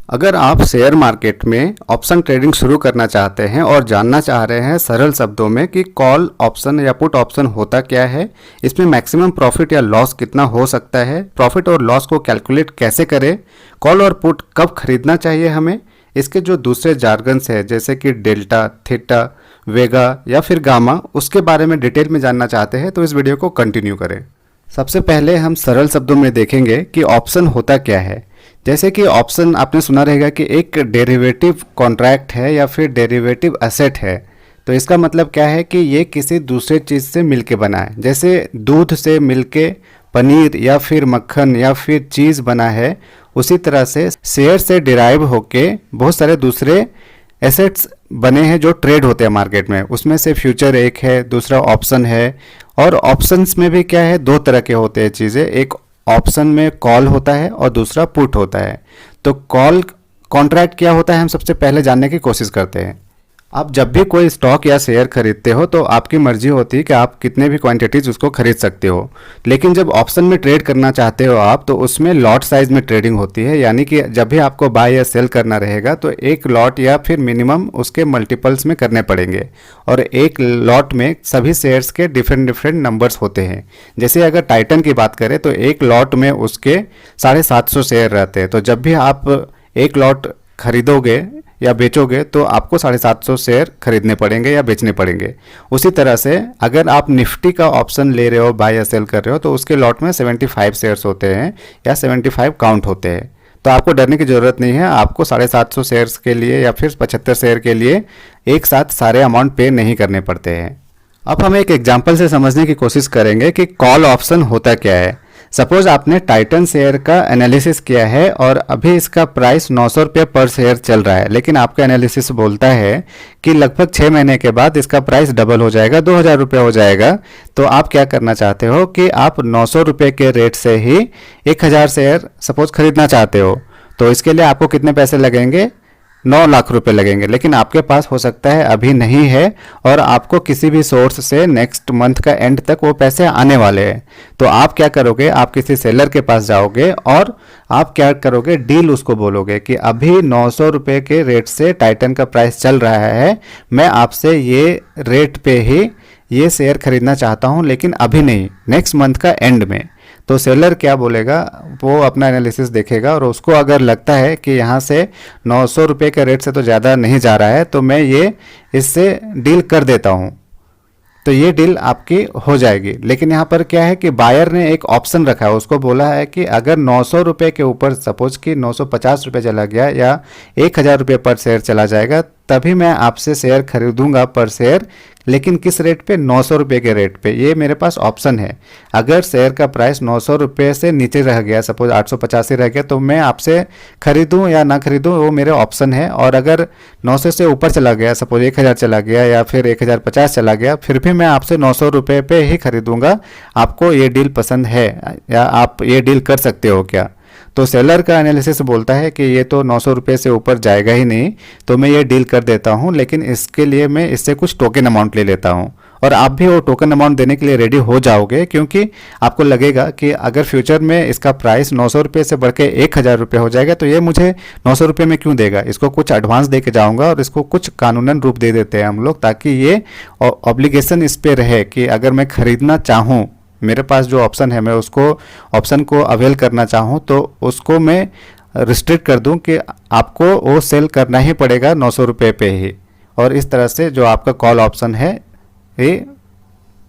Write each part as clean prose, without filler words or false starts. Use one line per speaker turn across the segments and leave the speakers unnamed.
अगर आप share market में ऑप्शन ट्रेडिंग शुरू करना चाहते हैं और जानना चाह रहे हैं सरल शब्दों में कि कॉल ऑप्शन या पुट ऑप्शन होता क्या है, इसमें मैक्सिमम प्रॉफिट या लॉस कितना हो सकता है, प्रॉफिट और लॉस को कैलकुलेट कैसे करें, कॉल और पुट कब खरीदना चाहिए हमें, इसके जो दूसरे जार्गन्स है जैसे कि डेल्टा, थीटा, वेगा या फिर गामा, उसके बारे में डिटेल में जानना चाहते हैं तो इस वीडियो को कंटिन्यू करें। सबसे पहले हम सरल शब्दों में देखेंगे कि ऑप्शन होता क्या है। जैसे कि ऑप्शन आपने सुना रहेगा कि एक डेरिवेटिव कॉन्ट्रैक्ट है या फिर डेरिवेटिव एसेट है। तो इसका मतलब क्या है कि ये किसी दूसरे चीज़ से मिलके बना है। जैसे दूध से मिलके पनीर या फिर मक्खन या फिर चीज़ बना है, उसी तरह से शेयर से डिराइव होके बहुत सारे दूसरे एसेट्स बने हैं जो ट्रेड होते हैं मार्केट में। उसमें से फ्यूचर एक है, दूसरा ऑप्शन है। और ऑप्शंस में भी क्या है, दो तरह के होते हैं चीज़ें, एक ऑप्शन में कॉल होता है और दूसरा पुट होता है। तो कॉल कॉन्ट्रैक्ट क्या होता है हम सबसे पहले जानने की कोशिश करते हैं। आप जब भी कोई स्टॉक या शेयर खरीदते हो तो आपकी मर्जी होती है कि आप कितने भी क्वांटिटीज उसको खरीद सकते हो। लेकिन जब ऑप्शन में ट्रेड करना चाहते हो आप, तो उसमें लॉट साइज में ट्रेडिंग होती है। यानी कि जब भी आपको बाय या सेल करना रहेगा तो एक लॉट या फिर मिनिमम उसके मल्टीपल्स में करने पड़ेंगे। और एक लॉट में सभी शेयर्स के डिफरेंट डिफरेंट नंबर्स होते हैं। जैसे अगर टाइटन की बात करें तो एक लॉट में उसके 750 शेयर रहते हैं। तो जब भी आप एक लॉट खरीदोगे या बेचोगे तो आपको 750 शेयर खरीदने पड़ेंगे या बेचने पड़ेंगे। उसी तरह से अगर आप निफ्टी का ऑप्शन ले रहे हो, बाय या सेल कर रहे हो, तो उसके लॉट में 75 शेयर्स होते हैं या 75 काउंट होते हैं। तो आपको डरने की ज़रूरत नहीं है। आपको 750 शेयर्स के लिए या फिर 75 शेयर के लिए एक साथ सारे अमाउंट पे नहीं करने पड़ते हैं। अब हम एक एग्जाम्पल से समझने की कोशिश करेंगे कि कॉल ऑप्शन होता क्या है। सपोज आपने टाइटन शेयर का एनालिसिस किया है और अभी इसका प्राइस 900 रुपये पर शेयर चल रहा है, लेकिन आपका एनालिसिस बोलता है कि लगभग 6 महीने के बाद इसका प्राइस डबल हो जाएगा, 2000 रुपये हो जाएगा। तो आप क्या करना चाहते हो कि आप 900 रुपये के रेट से ही 1000 शेयर सपोज खरीदना चाहते हो। तो इसके लिए आपको कितने पैसे लगेंगे? 9 लाख रुपए लगेंगे। लेकिन आपके पास हो सकता है अभी नहीं है और आपको किसी भी सोर्स से नेक्स्ट मंथ का एंड तक वो पैसे आने वाले हैं। तो आप क्या करोगे, आप किसी सेलर के पास जाओगे और आप क्या करोगे, डील उसको बोलोगे कि अभी 900 रुपये के रेट से टाइटन का प्राइस चल रहा है, मैं आपसे ये रेट पे ही ये शेयर खरीदना चाहता हूँ, लेकिन अभी नहीं, नेक्स्ट मंथ का एंड में। तो सेलर क्या बोलेगा, वो अपना एनालिसिस देखेगा और उसको अगर लगता है कि यहाँ से 900 रुपये के रेट से तो ज़्यादा नहीं जा रहा है, तो मैं ये इससे डील कर देता हूँ। तो ये डील आपकी हो जाएगी। लेकिन यहाँ पर क्या है कि बायर ने एक ऑप्शन रखा है, उसको बोला है कि अगर 900 रुपये के ऊपर सपोज कि 950 रुपये चला गया या 1000 रुपये पर शेयर चला जाएगा, तभी मैं आपसे शेयर खरीदूंगा पर शेयर। लेकिन किस रेट पे? 900 रुपये के रेट पे। ये मेरे पास ऑप्शन है। अगर शेयर का प्राइस 900 रुपये से नीचे रह गया, सपोज 885 रह गया, तो मैं आपसे खरीदूं या ना खरीदूं, वो मेरे ऑप्शन है। और अगर 900 से ऊपर चला गया, सपोज 1000 चला गया या फिर 1050 चला गया, फिर भी मैं आपसे 900 रुपये पे ही खरीदूंगा। आपको ये डील पसंद है या आप ये डील कर सकते हो क्या? तो सेलर का एनालिसिस बोलता है कि ये तो 900 रुपये से ऊपर जाएगा ही नहीं, तो मैं ये डील कर देता हूँ, लेकिन इसके लिए मैं इससे कुछ टोकन अमाउंट ले लेता हूँ। और आप भी वो टोकन अमाउंट देने के लिए रेडी हो जाओगे, क्योंकि आपको लगेगा कि अगर फ्यूचर में इसका प्राइस 900 रुपये से बढ़ के 1000 रुपये हो जाएगा, तो ये मुझे 900 रुपये में क्यों देगा, इसको कुछ एडवांस दे के जाऊँगा और इसको कुछ कानूनन रूप दे देते हैं हम लोग, ताकि ये ऑब्लिगेशन इस पर रहे कि अगर मैं खरीदना चाहूँ, मेरे पास जो ऑप्शन है, मैं उसको ऑप्शन को अवेल करना चाहूँ, तो उसको मैं रिस्ट्रिक्ट कर दूँ कि आपको वो सेल करना ही पड़ेगा 900 रुपये पे ही। और इस तरह से जो आपका कॉल ऑप्शन है, ये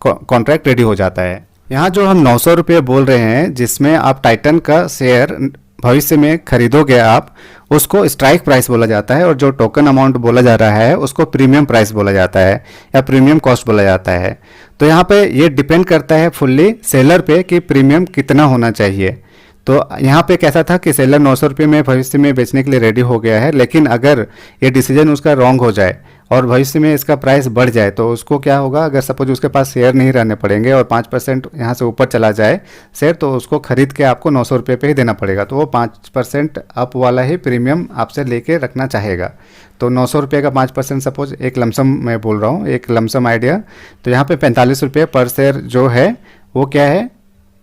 कॉन्ट्रैक्ट रेडी हो जाता है। यहाँ जो हम 900 रुपये बोल रहे हैं, जिसमें आप टाइटन का शेयर भविष्य में खरीदोगे आप, उसको स्ट्राइक प्राइस बोला जाता है। और जो टोकन अमाउंट बोला जा रहा है उसको प्रीमियम प्राइस बोला जाता है या प्रीमियम कॉस्ट बोला जाता है। तो यहाँ पे ये डिपेंड करता है फुल्ली सेलर पे कि प्रीमियम कितना होना चाहिए। तो यहाँ पे कैसा था कि सेलर 900 रुपये में भविष्य में बेचने के लिए रेडी हो गया है, लेकिन अगर ये डिसीजन उसका रॉन्ग हो जाए और भविष्य में इसका प्राइस बढ़ जाए, तो उसको क्या होगा, अगर सपोज उसके पास शेयर नहीं रहने पड़ेंगे और 5% यहाँ से ऊपर चला जाए शेयर, तो उसको खरीद के आपको 900 रुपये पे ही देना पड़ेगा। तो वो 5% अप वाला ही प्रीमियम आपसे लेके रखना चाहेगा। तो 900 रुपये का 5% सपोज एक लमसम मैं बोल रहा हूँ, एक लमसम आइडिया। तो यहाँ पे 45 रुपये पर शेयर जो है वो क्या है,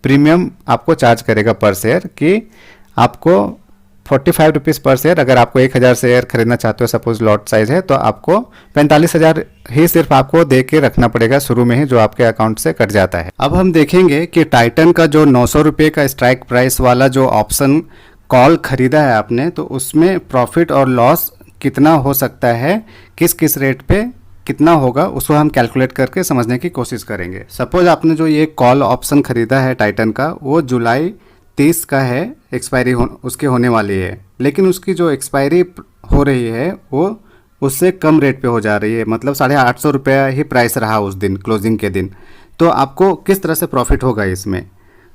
प्रीमियम आपको चार्ज करेगा पर शेयर, कि आपको ₹45 पर शेयर। अगर आपको 1000 शेयर खरीदना चाहते हो, सपोज लॉट साइज है, तो आपको 45,000 ही सिर्फ आपको दे के रखना पड़ेगा शुरू में ही, जो आपके अकाउंट से कट जाता है। अब हम देखेंगे कि टाइटन का जो ₹900 का स्ट्राइक प्राइस वाला जो ऑप्शन कॉल खरीदा है आपने, तो उसमें प्रॉफिट और लॉस कितना हो सकता है, किस किस रेट पे कितना होगा, उसको हम कैलकुलेट करके समझने की कोशिश करेंगे। सपोज आपने जो ये कॉल ऑप्शन खरीदा है टाइटन का, वो जुलाई 30 का है, एक्सपायरी उसके होने वाली है, लेकिन उसकी जो एक्सपायरी हो रही है वो उससे कम रेट पे हो जा रही है, मतलब ₹850 ही प्राइस रहा उस दिन, क्लोजिंग के दिन। तो आपको किस तरह से प्रॉफिट होगा इसमें?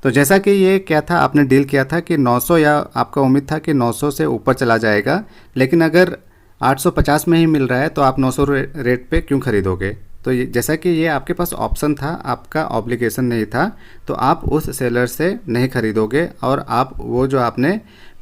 तो जैसा कि ये क्या था, आपने डील किया था कि 900, या आपका उम्मीद था कि 900 से ऊपर चला जाएगा, लेकिन अगर 850 में ही मिल रहा है तो आप 900 रेट पे क्यों खरीदोगे? तो ये जैसा कि ये आपके पास ऑप्शन था, आपका ऑब्लिगेशन नहीं था, तो आप उस सेलर से नहीं खरीदोगे और आप वो जो आपने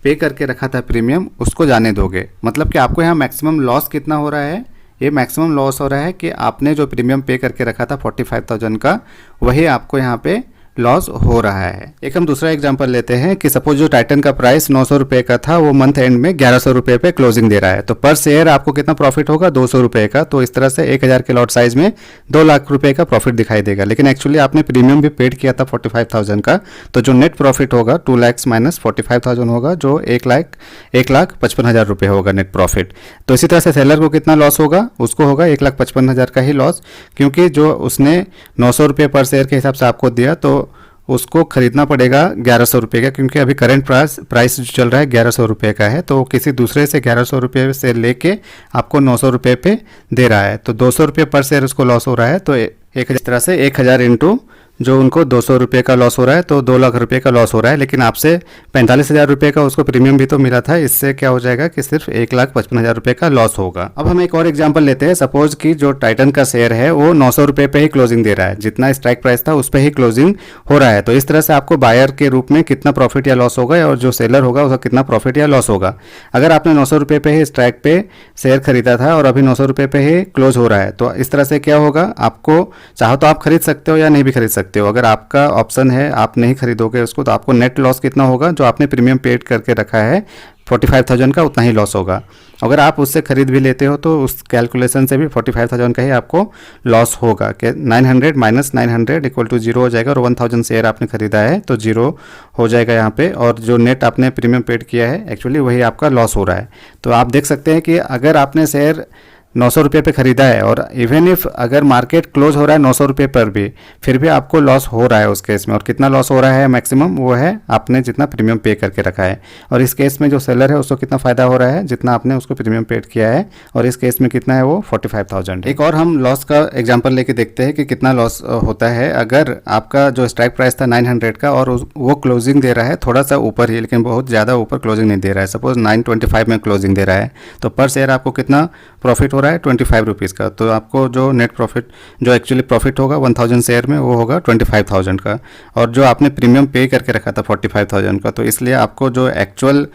पे करके रखा था प्रीमियम, उसको जाने दोगे। मतलब कि आपको यहाँ मैक्सिमम लॉस कितना हो रहा है? ये मैक्सिमम लॉस हो रहा है कि आपने जो प्रीमियम पे करके रखा था 45,000 का, वही आपको यहाँ पे लॉस हो रहा है। एक हम दूसरा एग्जांपल लेते हैं कि सपोज जो टाइटन का प्राइस ₹900 का था, वो मंथ एंड में ₹1100 पे क्लोजिंग दे रहा है, तो पर शेयर आपको कितना प्रॉफिट होगा? ₹200 का। तो इस तरह से 1000 के लॉट साइज में ₹2,00,000 का प्रॉफिट दिखाई देगा, लेकिन एक्चुअली आपने प्रीमियम भी पेड किया था 45,000 का, तो जो नेट प्रॉफिट होगा 2 लाख माइनस 45,000 होगा, जो 1,55,000 रुपये होगा नेट प्रॉफिट। तो इसी तरह से सेलर को कितना लॉस होगा? उसको होगा 1,55,000 का ही लॉस, क्योंकि जो उसने ₹900 पर शेयर के हिसाब से आपको दिया, तो उसको खरीदना पड़ेगा ₹1100 का, क्योंकि अभी करंट प्राइस जो चल रहा है ₹1100 का है, तो किसी दूसरे से ₹1100 से लेके आपको ₹900 पे दे रहा है, तो ₹200 पर शेयर उसको लॉस हो रहा है। तो एक तरह से 1000 इंटू जो उनको ₹200 का लॉस हो रहा है, तो ₹2,00,000 का लॉस हो रहा है, लेकिन आपसे ₹45,000 का उसको प्रीमियम भी तो मिला था। इससे क्या हो जाएगा कि सिर्फ ₹1,55,000 का लॉस होगा। अब हम एक और एग्जांपल लेते हैं। सपोज कि जो टाइटन का शेयर है वो ₹900 पे ही क्लोजिंग दे रहा है, जितना स्ट्राइक प्राइस था उस पर ही क्लोजिंग हो रहा है। तो इस तरह से आपको बायर के रूप में कितना प्रॉफिट या लॉस होगा, और जो सेलर होगा उसका कितना प्रॉफिट या लॉस होगा। अगर आपने ₹900 पे ही स्ट्राइक पे शेयर खरीदा था और अभी ₹900 पे ही क्लोज हो रहा है, तो इस तरह से क्या होगा, आपको चाहो तो आप खरीद सकते हो या नहीं भी खरीद सकते हो। अगर आपका ऑप्शन है आप नहीं खरीदोगे उसको, तो आपको नेट लॉस कितना होगा? जो आपने प्रीमियम पेड करके रखा है 45,000 का, उतना ही लॉस होगा। अगर आप उससे खरीद भी लेते हो तो उस कैलकुलेशन से भी 45,000 का ही आपको लॉस होगा, कि 900 माइनस 900 इक्वल टू 0 हो जाएगा, और 1000 शेयर आपने खरीदा है तो 0 हो जाएगा यहाँ पे, और जो नेट आपने प्रीमियम पेड किया है एक्चुअली वही आपका लॉस हो रहा है। तो आप देख सकते हैं कि अगर आपने शेयर ₹900 पे खरीदा है, और इवन इफ अगर मार्केट क्लोज हो रहा है ₹900 पर भी, फिर भी आपको लॉस हो रहा है उस केस में। और कितना लॉस हो रहा है मैक्सिमम? वो है आपने जितना प्रीमियम पे करके रखा है। और इस केस में जो सेलर है उसको कितना फ़ायदा हो रहा है? जितना आपने उसको प्रीमियम पेड किया है, और इस केस में कितना है? वो 45,000 है। एक और हम लॉस का एग्जाम्पल लेके देखते हैं कि कितना लॉस होता है। अगर आपका जो स्ट्राइक प्राइस था 900 का, और वो क्लोजिंग दे रहा है थोड़ा सा ऊपर ही, लेकिन बहुत ज़्यादा ऊपर क्लोजिंग नहीं दे रहा है, सपोज 925 में क्लोजिंग दे रहा है, तो पर शेयर आपको कितना प्रॉफिट हो रहा है? ₹25 का। तो आपको जो नेट प्रॉफिट, जो एक्चुअली प्रॉफिट होगा 1000 शेयर में, वो होगा 25,000 का। और जो आपने प्रीमियम पे करके रखा था 45,000 का, तो इसलिए आपको जो एक्चुअल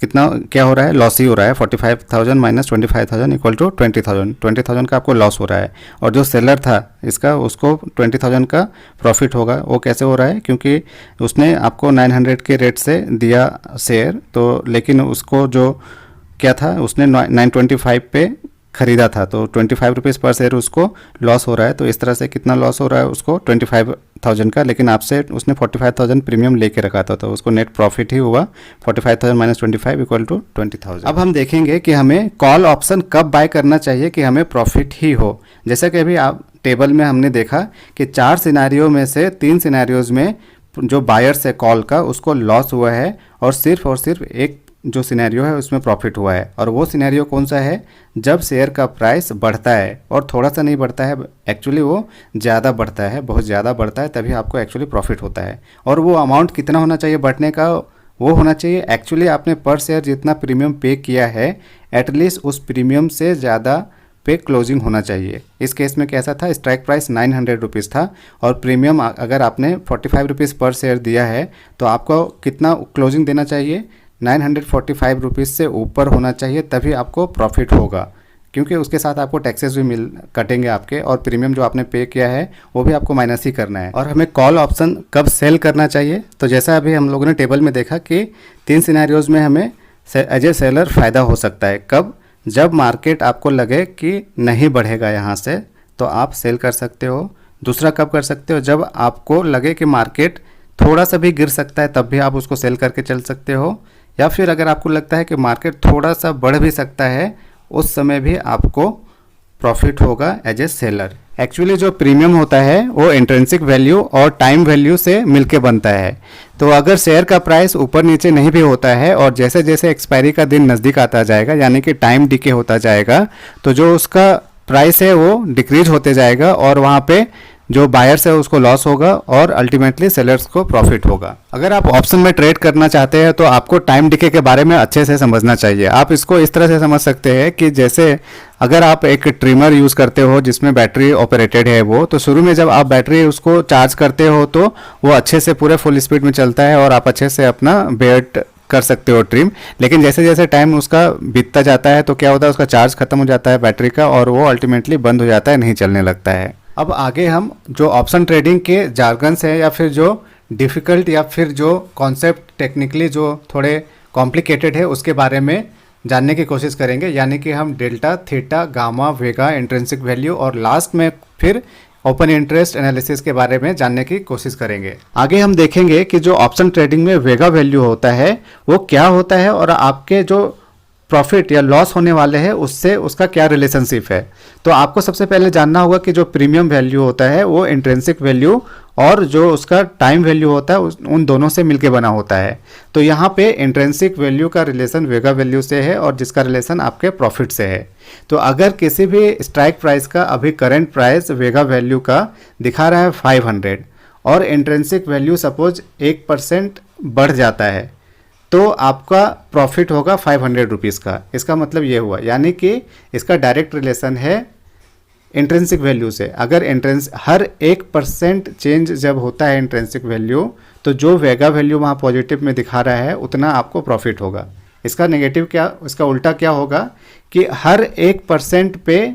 कितना क्या हो रहा है? लॉस ही हो रहा है। 45,000 माइनस 25,000 इक्वल टू 20,000। 20,000 का आपको लॉस हो रहा है, और जो सेलर था इसका, उसको 20,000 का प्रॉफिट होगा। वो कैसे हो रहा है? क्योंकि उसने आपको 900 के रेट से दिया शेयर, तो लेकिन उसको जो क्या था, उसने 925 पे खरीदा था, तो ₹25 पर शेयर उसको लॉस हो रहा है। तो इस तरह से कितना लॉस हो रहा है उसको? 25,000 का, लेकिन आपसे उसने 45,000 प्रीमियम लेके रखा था, तो उसको नेट प्रॉफिट ही हुआ 45,000 माइनस 25 इक्वल टू 20,000। अब हम देखेंगे कि हमें कॉल ऑप्शन कब बाय करना चाहिए कि हमें प्रॉफिट ही हो। जैसा कि अभी आप टेबल में हमने देखा कि 4 सिनेरियो में से 3 सिनेरियोज में जो बायर्स है कॉल का, उसको लॉस हुआ है, और सिर्फ एक जो सिनेरियो है उसमें प्रॉफिट हुआ है। और वो सिनेरियो कौन सा है? जब शेयर का प्राइस बढ़ता है, और थोड़ा सा नहीं बढ़ता है, एक्चुअली वो ज़्यादा बढ़ता है, बहुत ज़्यादा बढ़ता है, तभी आपको एक्चुअली प्रॉफिट होता है। और वो अमाउंट कितना होना चाहिए बढ़ने का? वो होना चाहिए एक्चुअली आपने पर शेयर जितना प्रीमियम पे किया है, एटलीस्ट उस प्रीमियम से ज़्यादा पे क्लोजिंग होना चाहिए। इस केस में कैसा था? स्ट्राइक प्राइस 900 रुपीज़ था, और प्रीमियम अगर आपने 45 रुपीज़ पर शेयर दिया है, तो आपको कितना क्लोजिंग देना चाहिए? 945 रुपीज़ से ऊपर होना चाहिए, तभी आपको प्रॉफिट होगा, क्योंकि उसके साथ आपको टैक्सेस भी कटेंगे आपके, और प्रीमियम जो आपने पे किया है वो भी आपको माइनस ही करना है। और हमें कॉल ऑप्शन कब सेल करना चाहिए? तो जैसा अभी हम लोगों ने टेबल में देखा कि 3 सिनेरियोज में हमें एज ए सेलर फ़ायदा हो सकता है। कब? जब मार्केट आपको लगे कि नहीं बढ़ेगा यहाँ से, तो आप सेल कर सकते हो। दूसरा कब कर सकते हो? जब आपको लगे कि मार्केट थोड़ा सा भी गिर सकता है, तब भी आप उसको सेल करके चल सकते हो। या फिर अगर आपको लगता है कि मार्केट थोड़ा सा बढ़ भी सकता है, उस समय भी आपको प्रॉफिट होगा एज ए सेलर। एक्चुअली जो प्रीमियम होता है वो इंट्रिंसिक वैल्यू और टाइम वैल्यू से मिलके बनता है। तो अगर शेयर का प्राइस ऊपर नीचे नहीं भी होता है और जैसे जैसे एक्सपायरी का दिन नज़दीक आता जाएगा, यानी कि टाइम डिके होता जाएगा, तो जो उसका प्राइस है वो डिक्रीज होते जाएगा और वहाँ पे जो बायर्स है उसको लॉस होगा और अल्टीमेटली सेलर्स को प्रॉफिट होगा। अगर आप ऑप्शन में ट्रेड करना चाहते हैं तो आपको टाइम डिके के बारे में अच्छे से समझना चाहिए। आप इसको इस तरह से समझ सकते हैं कि जैसे अगर आप एक ट्रिमर यूज़ करते हो जिसमें बैटरी ऑपरेटेड है वो, तो शुरू में जब आप बैटरी उसको चार्ज करते हो तो वो अच्छे से पूरे फुल स्पीड में चलता है और आप अच्छे से अपना बेल्ट कर सकते हो ट्रिम। लेकिन जैसे जैसे टाइम उसका बीतता जाता है तो क्या होता है, उसका चार्ज खत्म हो जाता है बैटरी का और वो अल्टीमेटली बंद हो जाता है, नहीं चलने लगता है। अब आगे हम जो ऑप्शन ट्रेडिंग के जार्गन्स हैं या फिर जो डिफ़िकल्ट या फिर जो कॉन्सेप्ट टेक्निकली जो थोड़े कॉम्प्लिकेटेड है उसके बारे में जानने की कोशिश करेंगे। यानी कि हम डेल्टा, थीटा, गामा, वेगा, इंट्रिंसिक वैल्यू और लास्ट में फिर ओपन इंटरेस्ट एनालिसिस के बारे में जानने की कोशिश करेंगे। आगे हम देखेंगे कि जो ऑप्शन ट्रेडिंग में वेगा वैल्यू होता है वो क्या होता है और आपके जो प्रॉफिट या लॉस होने वाले हैं उससे उसका क्या रिलेशनशिप है। तो आपको सबसे पहले जानना होगा कि जो प्रीमियम वैल्यू होता है वो इंट्रिंसिक वैल्यू और जो उसका टाइम वैल्यू होता है उन दोनों से मिलके बना होता है। तो यहाँ पे इंट्रिंसिक वैल्यू का रिलेशन वेगा वैल्यू से है और जिसका रिलेशन आपके प्रॉफिट से है। तो अगर किसी भी स्ट्राइक प्राइस का अभी करंट प्राइस वेगा वैल्यू का दिखा रहा है 500 और इंट्रिंसिक वैल्यू सपोज 1% बढ़ जाता है, तो आपका प्रॉफिट होगा 500 रुपीज़ का। इसका मतलब ये हुआ, यानी कि इसका डायरेक्ट रिलेशन है इंट्रिंसिक वैल्यू से। अगर हर 1% चेंज जब होता है इंट्रिंसिक वैल्यू, तो जो वेगा वैल्यू वहाँ पॉजिटिव में दिखा रहा है उतना आपको प्रॉफिट होगा। इसका नेगेटिव क्या, इसका उल्टा क्या होगा कि हर 1% पे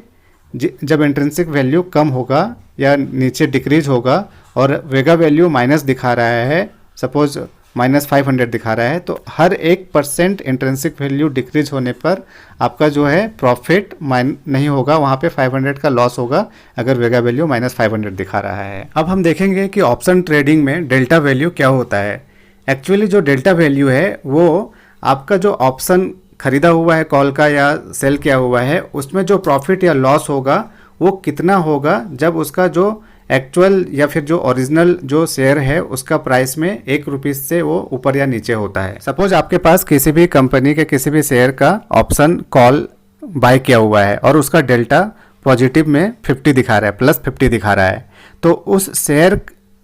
जब इंट्रिंसिक वैल्यू कम होगा या नीचे डिक्रीज होगा और वेगा वैल्यू माइनस दिखा रहा है, सपोज -500 दिखा रहा है, तो हर 1% इंट्रिंसिक वैल्यू डिक्रीज होने पर आपका जो है प्रॉफिट नहीं होगा, वहाँ पे 500 का लॉस होगा अगर वेगा वैल्यू -500 दिखा रहा है। अब हम देखेंगे कि ऑप्शन ट्रेडिंग में डेल्टा वैल्यू क्या होता है। एक्चुअली जो डेल्टा वैल्यू है वो आपका जो ऑप्शन खरीदा हुआ है कॉल का या सेल किया हुआ है उसमें जो प्रॉफिट या लॉस होगा वो कितना होगा जब उसका जो एक्चुअल या फिर जो ओरिजिनल जो शेयर है उसका प्राइस में 1 रुपीज़ से वो ऊपर या नीचे होता है। सपोज आपके पास किसी भी कंपनी के किसी भी शेयर का ऑप्शन कॉल बाय किया हुआ है और उसका डेल्टा पॉजिटिव में 50 दिखा रहा है, +50 दिखा रहा है, तो उस शेयर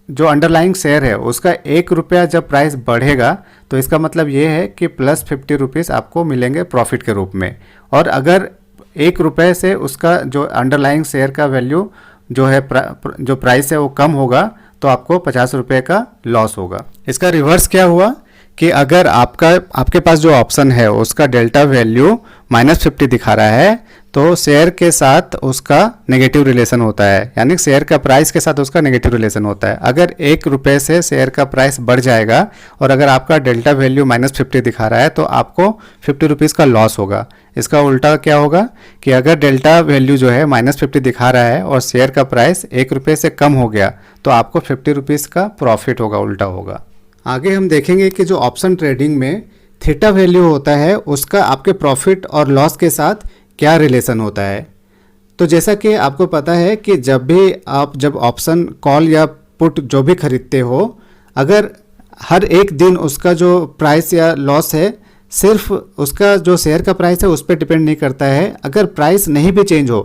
जो अंडरलाइंग शेयर है उसका 1 रुपया जब प्राइस बढ़ेगा तो इसका मतलब ये है कि +50 रुपीज़ आपको मिलेंगे प्रॉफिट के रूप में। और अगर 1 रुपये से उसका जो अंडरलाइंग शेयर का वैल्यू जो है जो प्राइस है वो कम होगा तो आपको 50 रुपये का लॉस होगा। इसका रिवर्स क्या हुआ कि अगर आपके पास जो ऑप्शन है उसका डेल्टा वैल्यू -50 दिखा रहा है तो शेयर के साथ उसका नेगेटिव रिलेशन होता है, यानी शेयर का प्राइस के साथ उसका नेगेटिव रिलेशन होता है। अगर 1 रुपये से शेयर का प्राइस बढ़ जाएगा और अगर आपका डेल्टा वैल्यू -50 दिखा रहा है तो आपको 50 रुपीज़ का लॉस होगा। इसका उल्टा क्या होगा कि अगर डेल्टा वैल्यू जो है -50 दिखा रहा है और शेयर का प्राइस 1 रुपये से कम हो गया तो आपको 50 रुपीज़ का प्रॉफिट होगा, उल्टा होगा। आगे हम देखेंगे कि जो ऑप्शन ट्रेडिंग में थीटा वैल्यू होता है उसका आपके प्रॉफिट और लॉस के साथ क्या रिलेशन होता है। तो जैसा कि आपको पता है कि जब भी आप ऑप्शन कॉल या पुट जो भी खरीदते हो, अगर हर एक दिन उसका जो प्राइस या लॉस है सिर्फ उसका जो शेयर का प्राइस है उस पर डिपेंड नहीं करता है। अगर प्राइस नहीं भी चेंज हो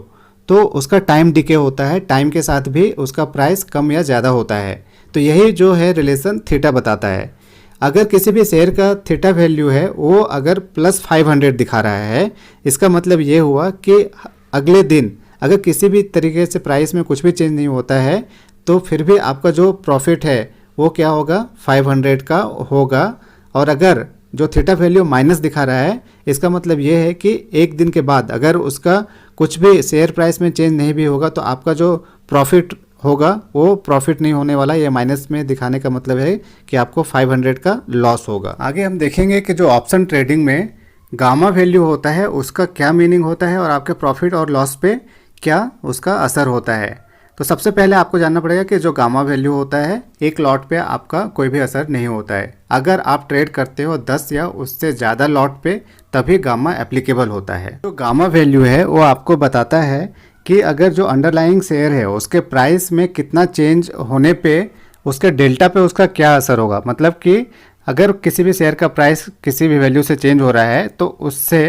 तो उसका टाइम डिके होता है, टाइम के साथ भी उसका प्राइस कम या ज़्यादा होता है। तो यही जो है रिलेशन थीटा बताता है। अगर किसी भी शेयर का थीटा वैल्यू है वो अगर +500 दिखा रहा है, इसका मतलब ये हुआ कि अगले दिन अगर किसी भी तरीके से प्राइस में कुछ भी चेंज नहीं होता है तो फिर भी आपका जो प्रॉफिट है वो क्या होगा, 500 का होगा। और अगर जो थीटा वैल्यू माइनस दिखा रहा है इसका मतलब ये है कि एक दिन के बाद अगर उसका कुछ भी शेयर प्राइस में चेंज नहीं भी होगा तो आपका जो प्रॉफिट होगा वो प्रॉफिट नहीं होने वाला। ये माइनस में दिखाने का मतलब है कि आपको 500 का लॉस होगा। आगे हम देखेंगे कि जो ऑप्शन ट्रेडिंग में गामा वैल्यू होता है उसका क्या मीनिंग होता है और आपके प्रॉफिट और लॉस पे क्या उसका असर होता है। तो सबसे पहले आपको जानना पड़ेगा कि जो गामा वैल्यू होता है एक लॉट पे आपका कोई भी असर नहीं होता है। अगर आप ट्रेड करते हो 10 या उससे ज़्यादा लॉट पे तभी गामा एप्लीकेबल होता है। जो गामा वैल्यू है वो आपको बताता है कि अगर जो अंडरलाइंग शेयर है उसके प्राइस में कितना चेंज होने पे उसके डेल्टा पे उसका क्या असर होगा। मतलब कि अगर किसी भी शेयर का प्राइस किसी भी वैल्यू से चेंज हो रहा है तो उससे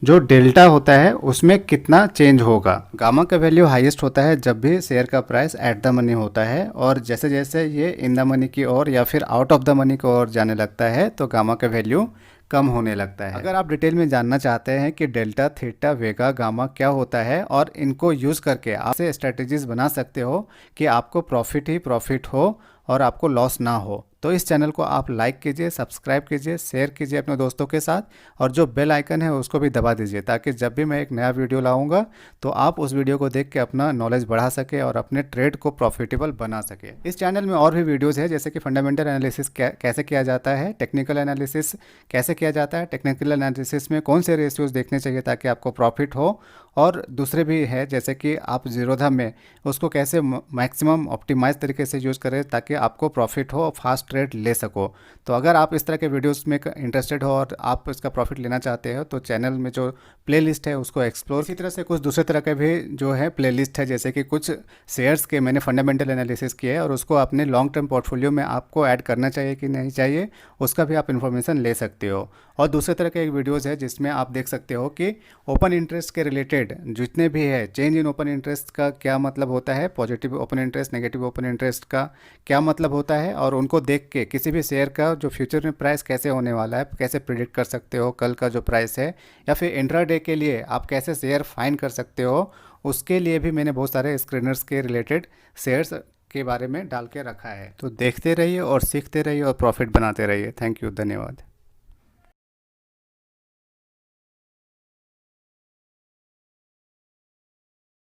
जो डेल्टा होता है उसमें कितना चेंज होगा। गामा का वैल्यू हाईएस्ट होता है जब भी शेयर का प्राइस एट द मनी होता है, और जैसे जैसे ये इन द मनी की ओर या फिर आउट ऑफ द मनी की ओर जाने लगता है तो गामा का वैल्यू कम होने लगता है। अगर आप डिटेल में जानना चाहते हैं कि डेल्टा, थीटा, वेगा, गामा क्या होता है और इनको यूज़ करके आप से स्ट्रेटजीज बना सकते हो कि आपको प्रॉफिट ही प्रॉफिट हो और आपको लॉस ना हो, तो इस चैनल को आप लाइक कीजिए, सब्सक्राइब कीजिए, शेयर कीजिए अपने दोस्तों के साथ, और जो बेल आइकन है उसको भी दबा दीजिए ताकि जब भी मैं एक नया वीडियो लाऊंगा तो आप उस वीडियो को देख के अपना नॉलेज बढ़ा सके और अपने ट्रेड को प्रॉफिटेबल बना सके। इस चैनल में और भी वीडियोज़ है जैसे कि फंडामेंटल एनालिसिस कैसे किया जाता है, टेक्निकल एनालिसिस कैसे किया जाता है, टेक्निकल एनालिसिस में कौन से रेशियोज देखने चाहिए ताकि आपको प्रॉफिट हो, और दूसरे भी है जैसे कि आप जीरोधा में उसको कैसे मैक्सिमम ऑप्टिमाइज तरीके से यूज़ करें ताकि आपको प्रॉफिट हो और फास्ट ट्रेड ले सको। तो अगर आप इस तरह के वीडियोस में इंटरेस्टेड हो और आप इसका प्रॉफिट लेना चाहते हो तो चैनल में जो प्लेलिस्ट है उसको एक्सप्लोर। इसी तरह से कुछ दूसरे तरह के भी जो है प्लेलिस्ट है, जैसे कि कुछ शेयर्स के मैंने फंडामेंटल एनालिसिस किया है और उसको अपने लॉन्ग टर्म पोर्टफोलियो में आपको ऐड करना चाहिए कि नहीं चाहिए, उसका भी आप इन्फॉर्मेशन ले सकते हो। और दूसरे तरह के एक वीडियोज़ है जिसमें आप देख सकते हो कि ओपन इंटरेस्ट के रिलेटेड जितने भी है, चेंज इन ओपन इंटरेस्ट का क्या मतलब होता है, positive open interest, negative open interest का क्या मतलब होता है, और उनको देख के किसी भी शेयर का जो फ्यूचर में प्राइस कैसे होने वाला है कैसे प्रिडिक्ट कर सकते हो, कल का जो प्राइस है, या फिर इंट्राडे के लिए आप कैसे शेयर फाइंड कर सकते हो, उसके लिए भी मैंने बहुत सारे स्क्रीनर्स के रिलेटेड शेयर्स के बारे में डाल के रखा है। तो देखते रहिए और सीखते रहिए और प्रॉफिट बनाते रहिए। थैंक यू, धन्यवाद।